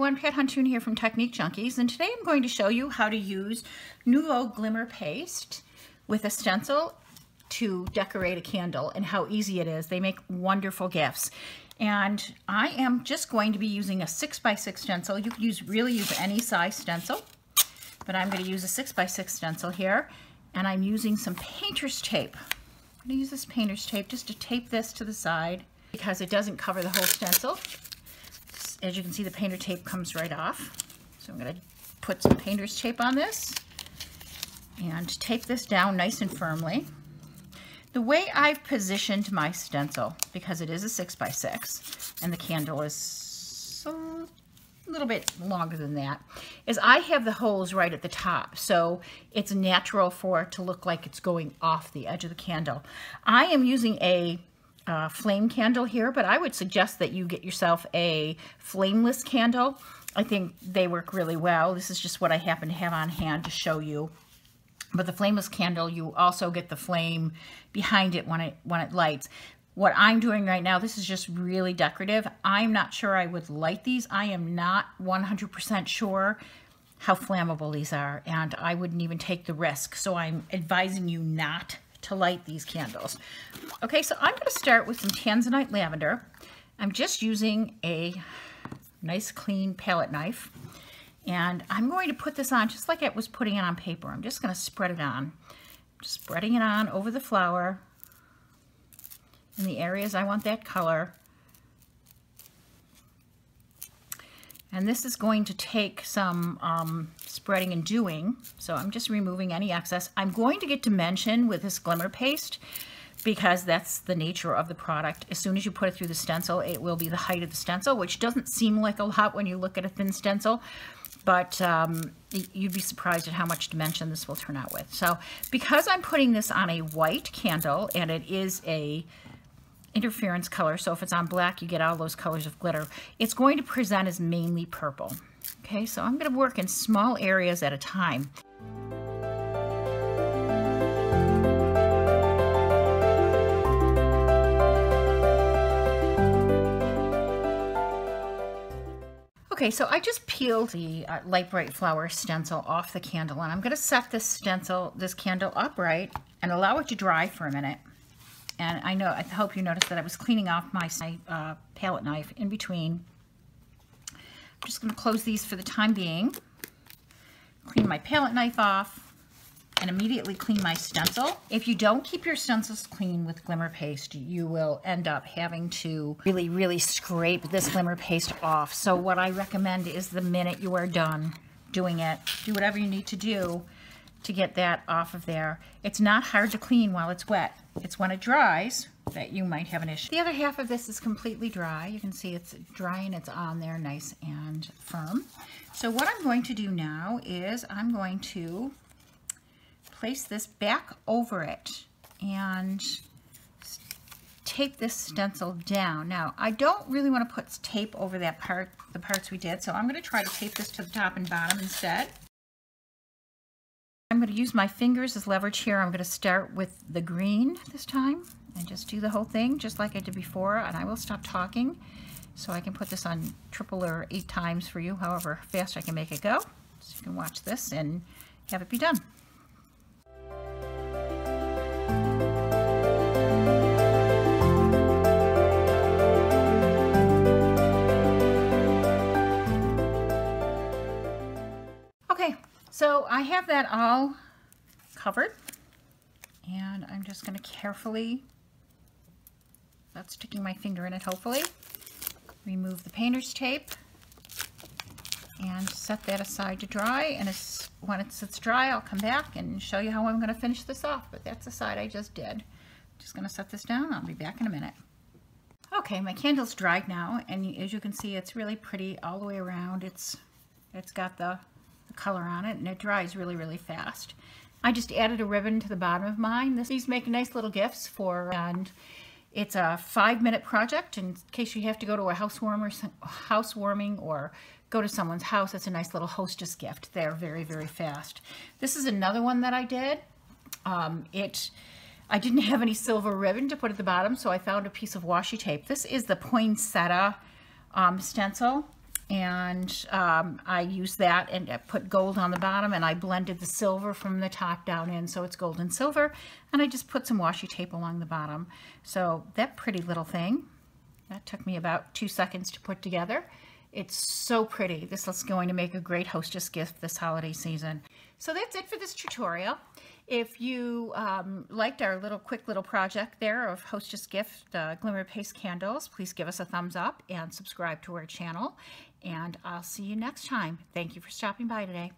everyone, Pat Huntoon here from Technique Junkies, and today I'm going to show you how to use Nouveau Glimmer paste with a stencil to decorate a candle and how easy it is. They make wonderful gifts. And I am just going to be using a 6x6 stencil. You could really use any size stencil, but I'm going to use a 6x6 stencil here, and I'm using some painter's tape. I'm going to use this painter's tape just to tape this to the side because it doesn't cover the whole stencil. As you can see, the painter tape comes right off. So I'm going to put some painter's tape on this and tape this down nice and firmly. The way I've positioned my stencil, because it is a 6x6 and the candle is a little bit longer than that, is I have the holes right at the top. So it's natural for it to look like it's going off the edge of the candle. I am using a flame candle here, but I would suggest that you get yourself a flameless candle. I think they work really well. This is just what I happen to have on hand to show you. But the flameless candle, you also get the flame behind it when it lights. What I'm doing right now, this is just really decorative. I'm not sure I would light these. I am not 100% sure how flammable these are, and I wouldn't even take the risk. So I'm advising you not to light these candles. Okay, so I'm going to start with some tanzanite lavender. I'm just using a nice clean palette knife, and I'm going to put this on just like I was putting it on paper. I'm just going to spread it on. Just spreading it on over the flower in the areas I want that color. And this is going to take some spreading and doing, so I'm just removing any excess. I'm going to get dimension with this Glimmer paste because that's the nature of the product. As soon as you put it through the stencil, it will be the height of the stencil, which doesn't seem like a lot when you look at a thin stencil, but you'd be surprised at how much dimension this will turn out with. So because I'm putting this on a white candle, and it is a interference color, so if it's on black you get all those colors of glitter, it's going to present as mainly purple. Okay, so I'm going to work in small areas at a time. Okay, so I just peeled the light bright flower stencil off the candle, and I'm going to set this candle upright and allow it to dry for a minute. And I hope you noticed that I was cleaning off my palette knife in between. I'm just going to close these for the time being, clean my palette knife off, and immediately clean my stencil. If you don't keep your stencils clean with Glimmer paste, you will end up having to really scrape this Glimmer paste off. So what I recommend is the minute you are done doing it, do whatever you need to do to get that off of there. It's not hard to clean while it's wet. It's when it dries that you might have an issue. The other half of this is completely dry. You can see it's dry and it's on there nice and firm. So what I'm going to do now is I'm going to place this back over it and tape this stencil down. Now, I don't really want to put tape over that part, the parts we did, so I'm going to try to tape this to the top and bottom instead. I'm going to use my fingers as leverage here. I'm going to start with the green this time and just do the whole thing just like I did before, and I will stop talking so I can put this on triple or 8 times for you, however fast I can make it go. So you can watch this and have it be done. Okay. So I have that all covered, and I'm just going to carefully, without sticking my finger in it hopefully, remove the painter's tape and set that aside to dry. And when it sits dry, I'll come back and show you how I'm going to finish this off. But that's the side I just did. Just going to set this down. I'll be back in a minute. Okay, my candle's dried now, and as you can see, it's really pretty all the way around. It's got the color on it, and it dries really fast. I just added a ribbon to the bottom of mine. These make nice little gifts and it's a 5-minute project in case you have to go to a housewarming or go to someone's house. It's a nice little hostess gift. They're very fast. This is another one that I did. I didn't have any silver ribbon to put at the bottom, so I found a piece of washi tape. This is the poinsettia stencil, and I used that and I put gold on the bottom, and I blended the silver from the top down in so it's gold and silver, and I just put some washi tape along the bottom. So that pretty little thing, that took me about 2 seconds to put together. It's so pretty. This is going to make a great hostess gift this holiday season. So that's it for this tutorial. If you liked our quick little project there of hostess gift glimmer paste candles, please give us a thumbs up and subscribe to our channel. And I'll see you next time. Thank you for stopping by today.